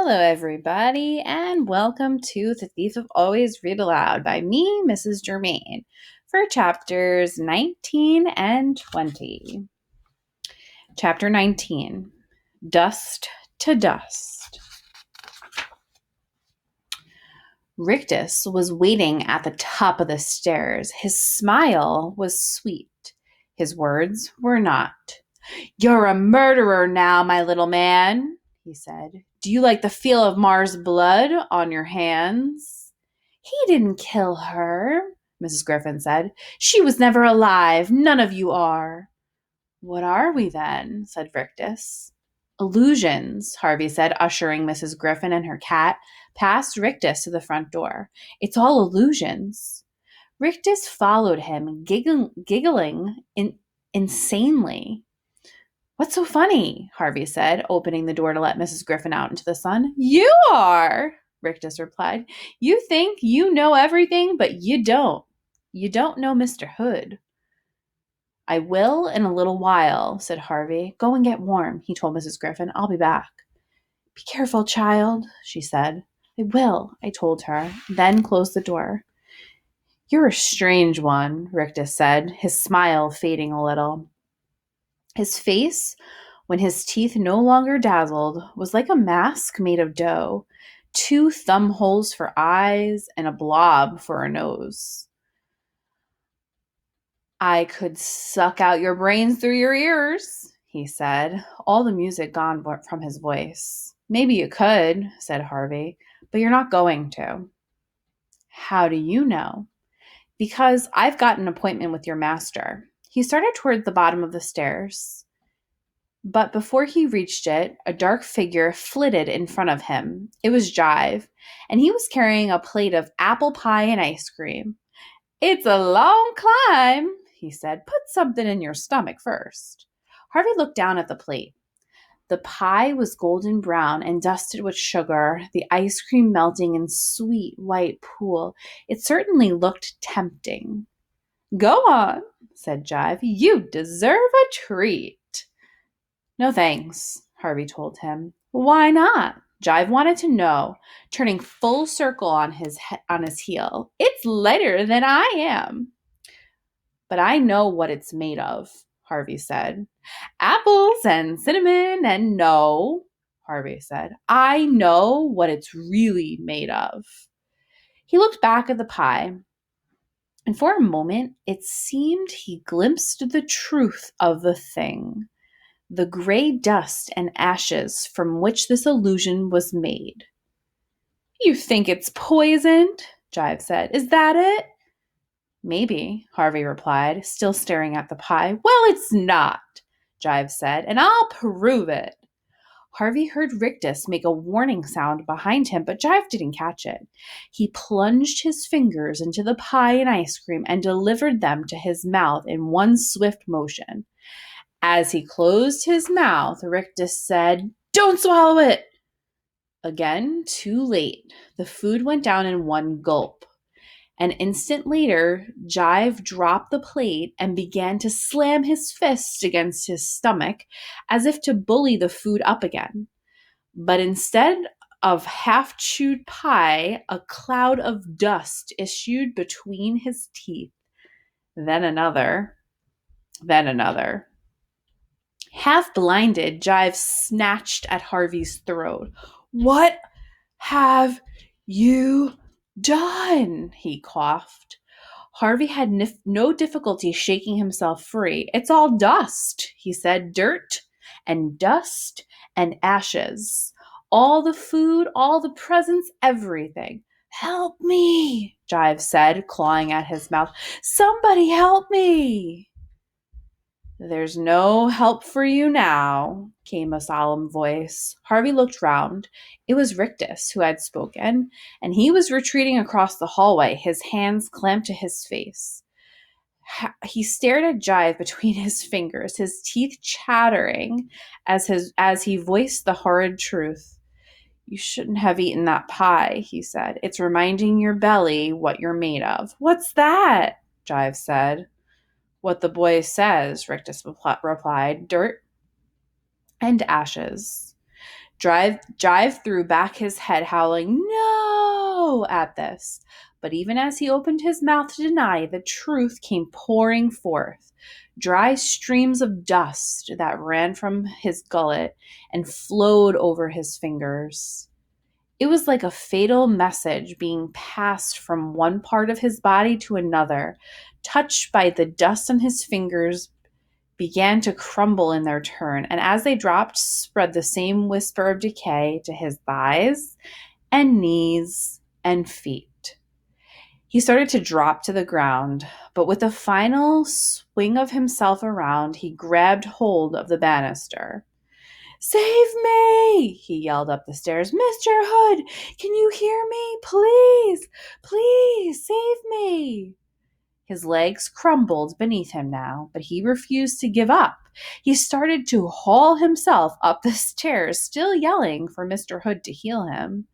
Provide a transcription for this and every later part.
Hello, everybody, and welcome to The Thief of Always Read Aloud by me, Mrs. Germain, for chapters 19 and 20. Chapter 19, Dust to Dust. Rictus was waiting at the top of the stairs. His smile was sweet. His words were not. "You're a murderer now, my little man," he said. "Do you like the feel of Mar's blood on your hands?" "He didn't kill her," Mrs. Griffin said. "She was never alive. None of you are." "What are we, then?" said Rictus. "Illusions," Harvey said, ushering Mrs. Griffin and her cat past Rictus to the front door. "It's all illusions." Rictus followed him, giggling insanely. "What's so funny?" Harvey said, opening the door to let Mrs. Griffin out into the sun. "You are," Rictus replied. "You think you know everything, but you don't. You don't know Mr. Hood." "I will in a little while," said Harvey. "Go and get warm," he told Mrs. Griffin. "I'll be back." "Be careful, child," she said. "I will," I told her, then closed the door. "You're a strange one," Rictus said, his smile fading a little. His face, when his teeth no longer dazzled, was like a mask made of dough, 2 thumb holes for eyes and a blob for a nose. "I could suck out your brains through your ears," he said, all the music gone from his voice. "Maybe you could," said Harvey, "but you're not going to." "How do you know?" "Because I've got an appointment with your master." He started toward the bottom of the stairs. But before he reached it, a dark figure flitted in front of him. It was Jive, and he was carrying a plate of apple pie and ice cream. "It's a long climb," he said. "Put something in your stomach first." Harvey looked down at the plate. The pie was golden brown and dusted with sugar, the ice cream melting in sweet white pool. It certainly looked tempting. "Go on," said Jive. "You deserve a treat." "No thanks," Harvey told him. "Why not?" Jive wanted to know, turning full circle on his heel. "It's lighter than I am." "But I know what it's made of," Harvey said. "Apples and cinnamon and no," Harvey said. "I know what it's really made of." He looked back at the pie, and for a moment it seemed he glimpsed the truth of the thing. The gray dust and ashes from which this illusion was made. "You think it's poisoned?" Jive said. "Is that it?" "Maybe," Harvey replied, still staring at the pie. "Well, it's not," Jive said, "and I'll prove it." Harvey heard Rictus make a warning sound behind him, but Jive didn't catch it. He plunged his fingers into the pie and ice cream and delivered them to his mouth in one swift motion. As he closed his mouth, Rictus said, "Don't swallow it!" Again, too late. The food went down in one gulp. An instant later, Jive dropped the plate and began to slam his fist against his stomach as if to bully the food up again. But instead of half-chewed pie, a cloud of dust issued between his teeth. Then another. Then another. Half blinded, Jive snatched at Harvey's throat. "What have you done?" he coughed. Harvey had no difficulty shaking himself free. "It's all dust," he said. "Dirt and dust and ashes. All the food, all the presents, everything." "Help me," Jive said, clawing at his mouth. "Somebody help me." "There's no help for you now," came a solemn voice. Harvey looked round. It was Rictus who had spoken, and he was retreating across the hallway, his hands clamped to his face. He stared at Jive between his fingers, his teeth chattering as he voiced the horrid truth. "You shouldn't have eaten that pie," he said. "It's reminding your belly what you're made of." "What's that?" Jive said. "What the boy says," Rictus replied. "Dirt and ashes." Jive threw back his head, howling, "No!" at this. But even as he opened his mouth to deny, the truth came pouring forth. Dry streams of dust that ran from his gullet and flowed over his fingers. It was like a fatal message being passed from one part of his body to another. Touched by the dust on his fingers, began to crumble in their turn, and as they dropped, spread the same whisper of decay to his thighs and knees and feet. He started to drop to the ground, but with a final swing of himself around, he grabbed hold of the banister. "Save me!" he yelled up the stairs. "Mr. Hood, can you hear me? Please, please save me!" His legs crumbled beneath him now, but he refused to give up. He started to haul himself up the stairs, still yelling for Mr. Hood to heal him.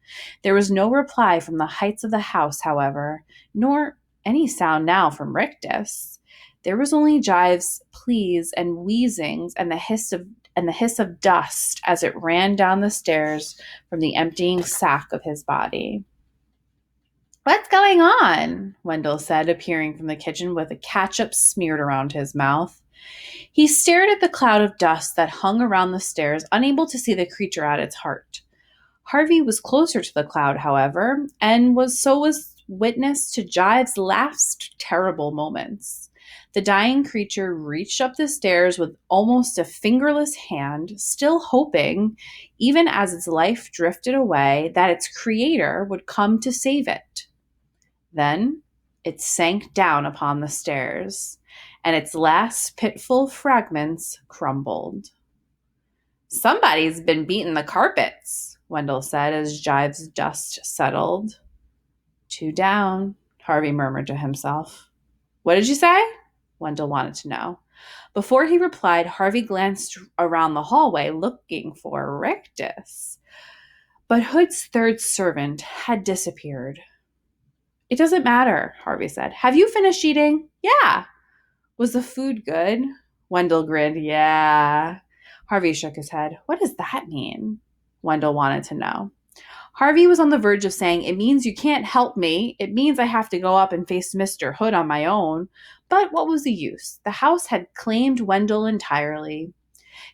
There was no reply from the heights of the house, however, nor any sound now from Rictus. There was only Jive's pleas and wheezings and the hiss of dust as it ran down the stairs from the emptying sack of his body. "What's going on?" Wendell said, appearing from the kitchen with a ketchup smeared around his mouth. He stared at the cloud of dust that hung around the stairs, unable to see the creature at its heart. Harvey was closer to the cloud, however, and was witness to Jive's last terrible moments. The dying creature reached up the stairs with almost a fingerless hand, still hoping, even as its life drifted away, that its creator would come to save it. Then it sank down upon the stairs, and its last pitiful fragments crumbled. "Somebody's been beating the carpets," Wendell said as Jive's dust settled. "Two down," Harvey murmured to himself. "What did you say?" Wendell wanted to know. Before he replied, Harvey glanced around the hallway looking for Rictus. But Hood's third servant had disappeared. "It doesn't matter," Harvey said. "Have you finished eating?" "Yeah." "Was the food good?" Wendell grinned. "Yeah." Harvey shook his head. "What does that mean?" Wendell wanted to know. Harvey was on the verge of saying, "It means you can't help me. It means I have to go up and face Mr. Hood on my own." But what was the use? The house had claimed Wendell entirely.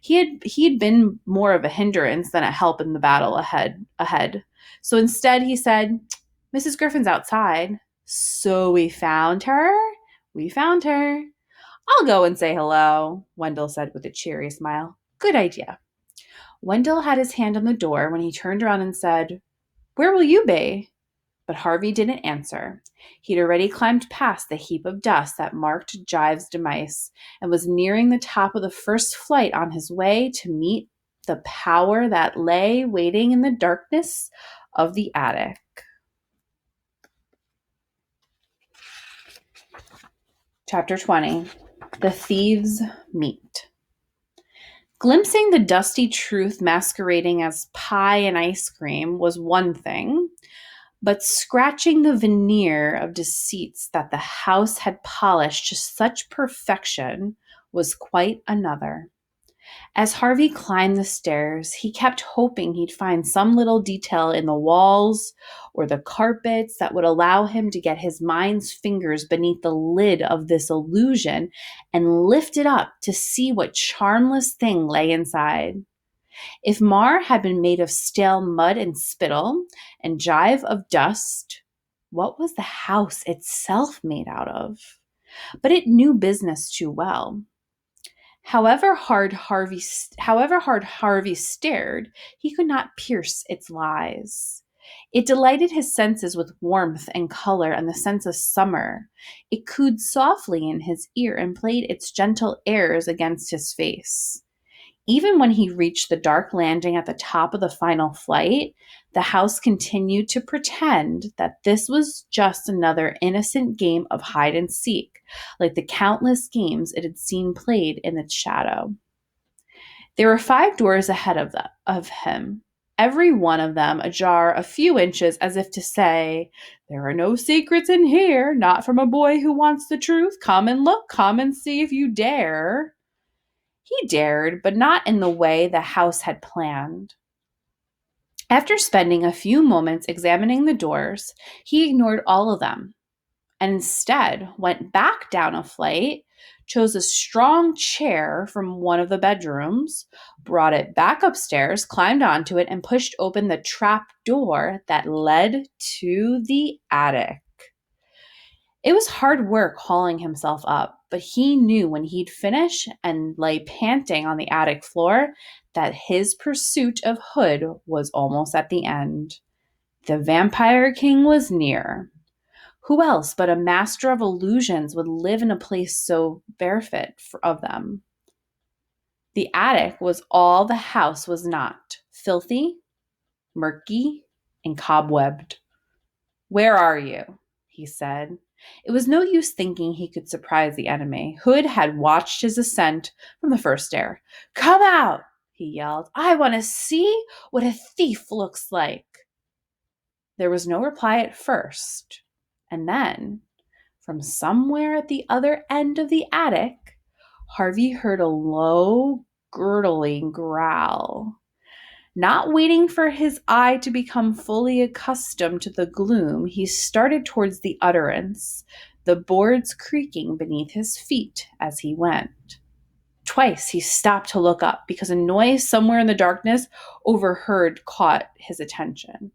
He had been more of a hindrance than a help in the battle ahead. So instead he said, "Mrs. Griffin's outside." "So we found her?" "We found her." "I'll go and say hello," Wendell said with a cheery smile. "Good idea." Wendell had his hand on the door when he turned around and said, "Where will you be?" But Harvey didn't answer. He'd already climbed past the heap of dust that marked Jive's demise and was nearing the top of the first flight on his way to meet the power that lay waiting in the darkness of the attic. Chapter 20. The Thieves Meet. Glimpsing the dusty truth masquerading as pie and ice cream was one thing, but scratching the veneer of deceits that the house had polished to such perfection was quite another. As Harvey climbed the stairs, he kept hoping he'd find some little detail in the walls or the carpets that would allow him to get his mind's fingers beneath the lid of this illusion and lift it up to see what charmless thing lay inside. If Mar had been made of stale mud and spittle and Jive of dust, what was the house itself made out of? But it knew business too well. However hard Harvey stared, he could not pierce its lies. It delighted his senses with warmth and color and the sense of summer. It cooed softly in his ear and played its gentle airs against his face. Even when he reached the dark landing at the top of the final flight, the house continued to pretend that this was just another innocent game of hide and seek, like the countless games it had seen played in its shadow. There were 5 doors ahead of him, every one of them ajar a few inches as if to say, "There are no secrets in here, not from a boy who wants the truth. Come and look, come and see if you dare." He dared, but not in the way the house had planned. After spending a few moments examining the doors, he ignored all of them and instead went back down a flight, chose a strong chair from one of the bedrooms, brought it back upstairs, climbed onto it, and pushed open the trap door that led to the attic. It was hard work hauling himself up, but he knew when he'd finish and lay panting on the attic floor that his pursuit of Hood was almost at the end. The Vampire King was near. Who else but a master of illusions would live in a place so barefit of them? The attic was all the house was not: filthy, murky, and cobwebbed. "Where are you?" he said. It was no use thinking he could surprise the enemy. Hood had watched his ascent from the first stair. "Come out!" he yelled. "I want to see what a thief looks like." There was no reply at first, and then, from somewhere at the other end of the attic, Harvey heard a low, gurgling growl. Not waiting for his eye to become fully accustomed to the gloom, he started towards the utterance, the boards creaking beneath his feet as he went. Twice he stopped to look up because a noise somewhere in the darkness overhead caught his attention.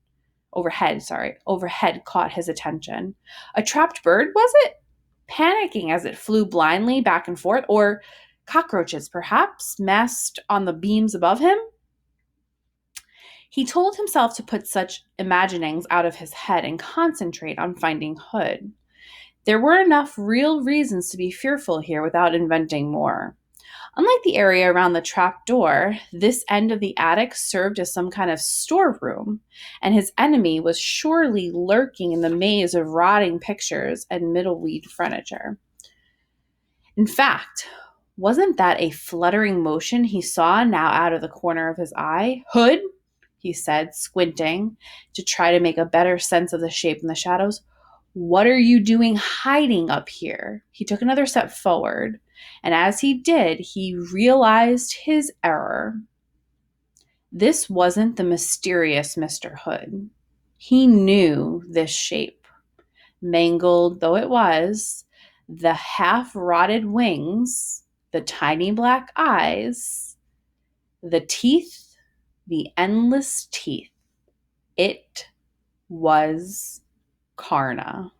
A trapped bird, was it? Panicking as it flew blindly back and forth, or cockroaches, perhaps, massed on the beams above him? He told himself to put such imaginings out of his head and concentrate on finding Hood. There were enough real reasons to be fearful here without inventing more. Unlike the area around the trap door, this end of the attic served as some kind of storeroom, and his enemy was surely lurking in the maze of rotting pictures and middle-weed furniture. In fact, wasn't that a fluttering motion he saw now out of the corner of his eye? "Hood," he said, squinting to try to make a better sense of the shape in the shadows. "What are you doing hiding up here?" He took another step forward, and as he did, he realized his error. This wasn't the mysterious Mr. Hood. He knew this shape. Mangled though it was, the half-rotted wings, the tiny black eyes, the teeth, the endless teeth. It was Karna.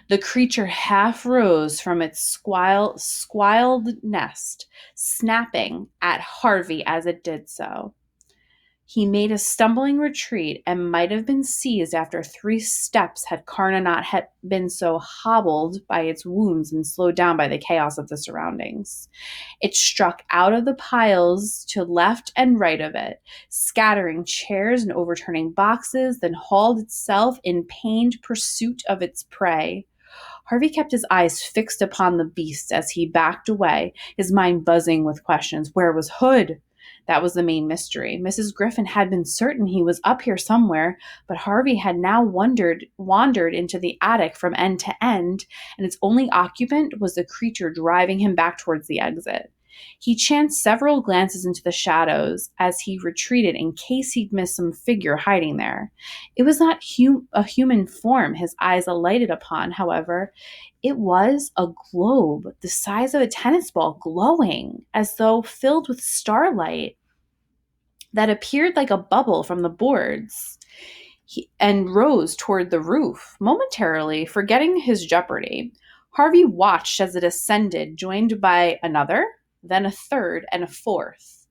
The creature half rose from its squalid nest, snapping at Harvey as it did so. He made a stumbling retreat and might have been seized after 3 steps had Karna not been so hobbled by its wounds and slowed down by the chaos of the surroundings. It struck out of the piles to left and right of it, scattering chairs and overturning boxes, then hauled itself in pained pursuit of its prey. Harvey kept his eyes fixed upon the beast as he backed away, his mind buzzing with questions. Where was Hood? That was the main mystery. Mrs. Griffin had been certain he was up here somewhere, but Harvey had now wandered into the attic from end to end, and its only occupant was the creature driving him back towards the exit. He chanced several glances into the shadows as he retreated in case he'd missed some figure hiding there. It was not a human form his eyes alighted upon, however. It was a globe the size of a tennis ball, glowing as though filled with starlight that appeared like a bubble from the boards and rose toward the roof. Momentarily, forgetting his jeopardy, Harvey watched as it ascended, joined by another, then a third, and a fourth.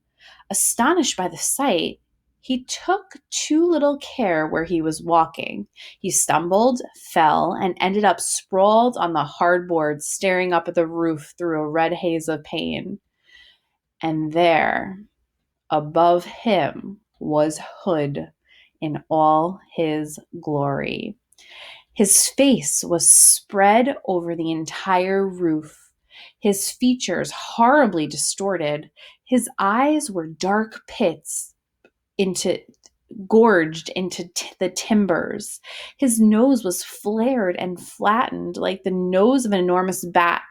Astonished by the sight, he took too little care where he was walking. He stumbled, fell, and ended up sprawled on the hard boards, staring up at the roof through a red haze of pain. And there, above him, was Hood in all his glory. His face was spread over the entire roof, his features horribly distorted. His eyes were dark pits gorged into the timbers. His nose was flared and flattened like the nose of an enormous bat.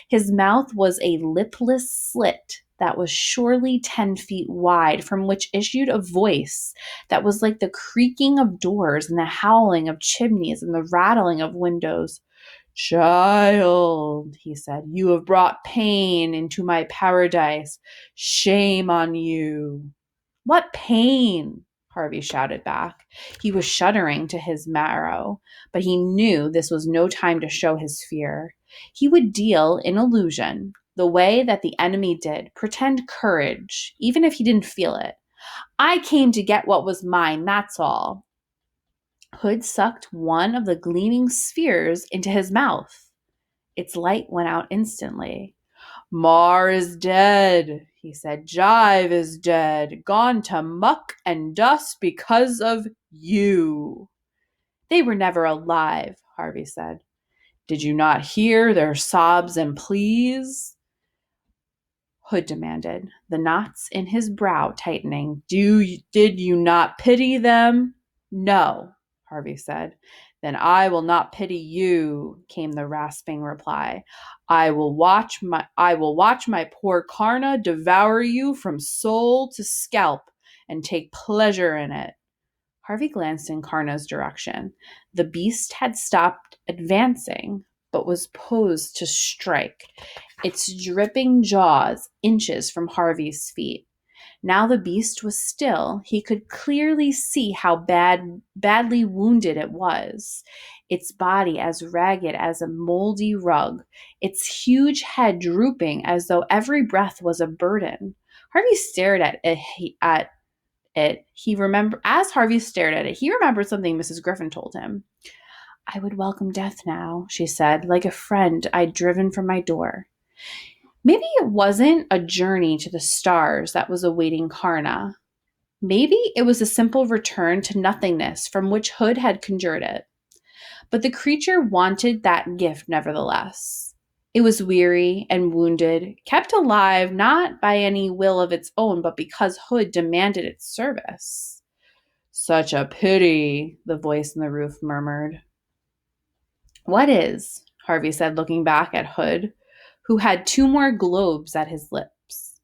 His mouth was a lipless slit that was surely 10 feet wide, from which issued a voice that was like the creaking of doors and the howling of chimneys and the rattling of windows. "Child," he said, "you have brought pain into my paradise. Shame on you." "What pain?" Harvey shouted back. He was shuddering to his marrow, but he knew this was no time to show his fear. He would deal in illusion, the way that the enemy did, pretend courage, even if he didn't feel it. "I came to get what was mine, that's all." Hood sucked one of the gleaming spheres into his mouth. Its light went out instantly. "Mar is dead," he said. "Jive is dead, gone to muck and dust because of you." "They were never alive," Harvey said. "Did you not hear their sobs and pleas?" Hood demanded, the knots in his brow tightening. "Did you not pity them?" "No," Harvey said. "Then I will not pity you," came the rasping reply. I will watch my poor Karna devour you from soul to scalp and take pleasure in it." Harvey glanced in Karna's direction. The beast had stopped advancing, but was posed to strike, its dripping jaws inches from Harvey's feet. Now the beast was still. He could clearly see how badly wounded it was, its body as ragged as a moldy rug, its huge head drooping as though every breath was a burden. Harvey stared at it. As Harvey stared at it, he remembered something Mrs. Griffin told him. "I would welcome death now," she said, "like a friend I'd driven from my door." Maybe it wasn't a journey to the stars that was awaiting Karna. Maybe it was a simple return to nothingness from which Hood had conjured it. But the creature wanted that gift nevertheless. It was weary and wounded, kept alive not by any will of its own, but because Hood demanded its service. "Such a pity," the voice in the roof murmured. "What is?" Harvey said, looking back at Hood, who had 2 more globes at his lips.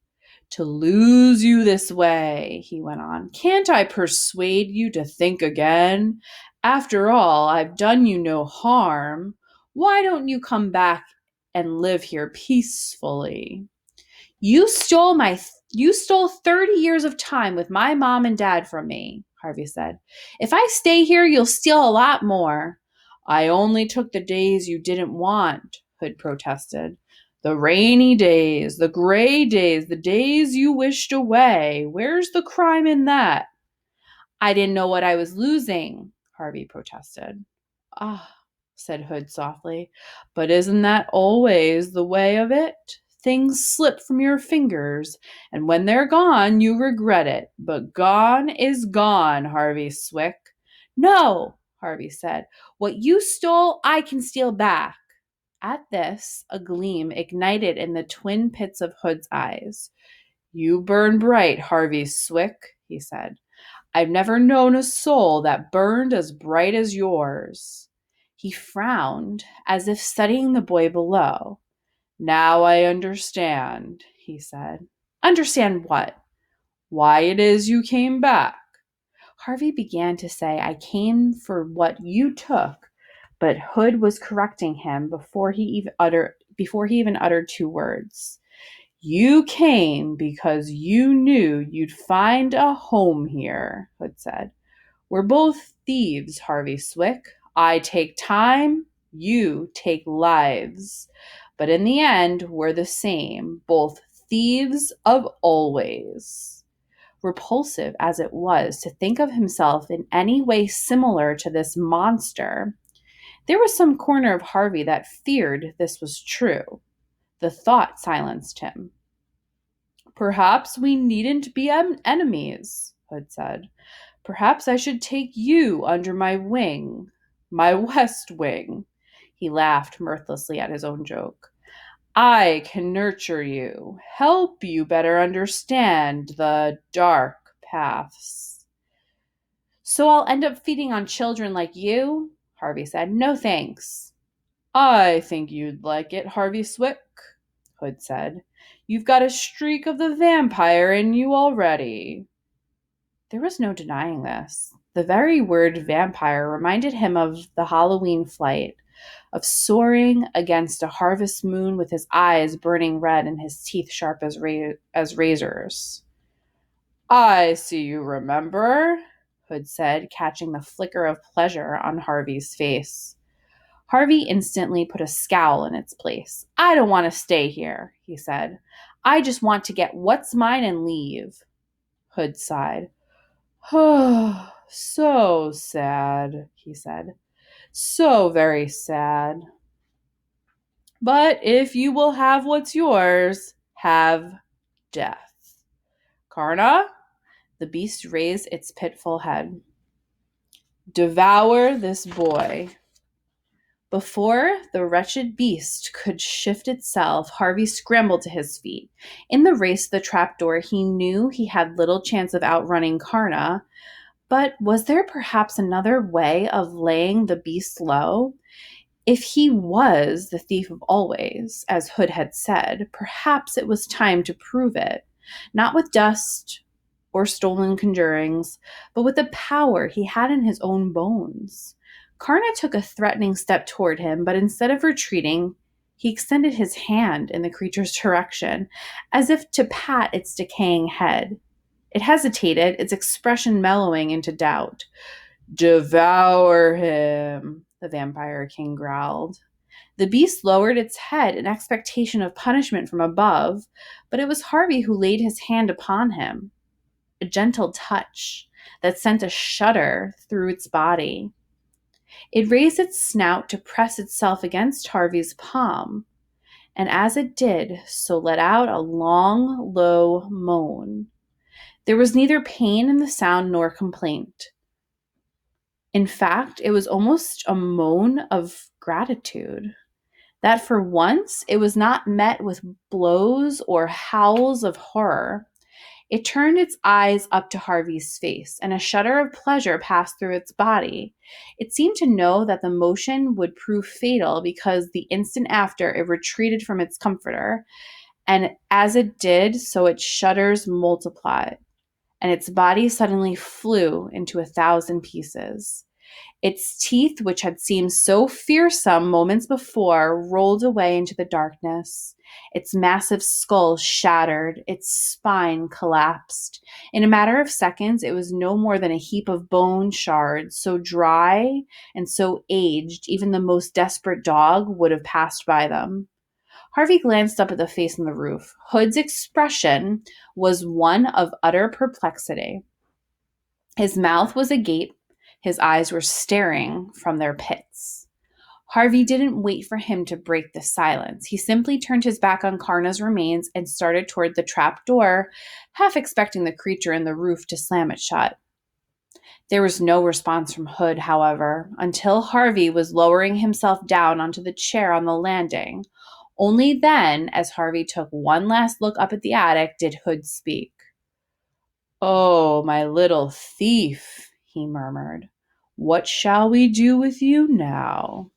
"To lose you this way," he went on. "Can't I persuade you to think again? After all, I've done you no harm. Why don't you come back and live here peacefully?" You stole 30 years of time with my mom and dad from me," Harvey said. "If I stay here, you'll steal a lot more." "I only took the days you didn't want," Hood protested. "The rainy days, the gray days, the days you wished away. Where's the crime in that?" "I didn't know what I was losing," Harvey protested. "Ah," said Hood softly, "but isn't that always the way of it? Things slip from your fingers, and when they're gone, you regret it. But gone is gone, Harvey Swick." "No," Harvey said. "What you stole, I can steal back." At this, a gleam ignited in the twin pits of Hood's eyes. "You burn bright, Harvey Swick," he said. "I've never known a soul that burned as bright as yours." He frowned, as if studying the boy below. "Now I understand," he said. "Understand what?" "Why it is you came back." Harvey began to say, "I came for what you took," but Hood was correcting him before he even uttered 2 words. "You came because you knew you'd find a home here," Hood said. "We're both thieves, Harvey Swick. I take time, you take lives. But in the end, we're the same, both thieves of always." Repulsive as it was to think of himself in any way similar to this monster, there was some corner of Harvey that feared this was true. The thought silenced him. "Perhaps we needn't be enemies," Hood said. "Perhaps I should take you under my wing, my west wing." He laughed mirthlessly at his own joke. "I can nurture you, help you better understand the dark paths." "So I'll end up feeding on children like you?" Harvey said. "No thanks." "I think you'd like it, Harvey Swick," Hood said. You've got a streak of the vampire in you already. There was no denying this. The very word vampire reminded him of the Halloween flight, of soaring against a harvest moon with his eyes burning red and his teeth sharp as razors. I see you remember, Hood said, catching the flicker of pleasure on Harvey's face. Harvey instantly put a scowl in its place. I don't want to stay here, he said. I just want to get what's mine and leave. Hood sighed. Oh, so sad, he said. So very sad. But if you will have what's yours, have death. Karna? The beast raised its pitiful head. Devour this boy. Before the wretched beast could shift itself, Harvey scrambled to his feet. In the race to the trapdoor, he knew he had little chance of outrunning Karna, but was there perhaps another way of laying the beast low? If he was the thief of always, as Hood had said, perhaps it was time to prove it, not with dust or stolen conjurings, but with the power he had in his own bones. Karna took a threatening step toward him, but instead of retreating, he extended his hand in the creature's direction, as if to pat its decaying head. It hesitated, its expression mellowing into doubt. Devour him, the vampire king growled. The beast lowered its head in expectation of punishment from above, but it was Harvey who laid his hand upon him. A gentle touch that sent a shudder through its body. It raised its snout to press itself against Harvey's palm, and as it did, so let out a long, low moan. There was neither pain in the sound nor complaint. In fact, it was almost a moan of gratitude. That for once it was not met with blows or howls of horror. It turned its eyes up to Harvey's face, and a shudder of pleasure passed through its body. It seemed to know that the motion would prove fatal because the instant after it retreated from its comforter, and as it did, so its shudders multiplied, and its body suddenly flew into 1,000 pieces. Its teeth, which had seemed so fearsome moments before, rolled away into the darkness. Its massive skull shattered, its spine collapsed. In a matter of seconds, it was no more than a heap of bone shards, so dry and so aged, even the most desperate dog would have passed by them. Harvey glanced up at the face on the roof. Hood's expression was one of utter perplexity. His mouth was agape. His eyes were staring from their pits. Harvey didn't wait for him to break the silence. He simply turned his back on Karna's remains and started toward the trap door, half expecting the creature in the roof to slam it shut. There was no response from Hood, however, until Harvey was lowering himself down onto the chair on the landing. Only then, as Harvey took one last look up at the attic, did Hood speak. Oh, my little thief, he murmured. What shall we do with you now?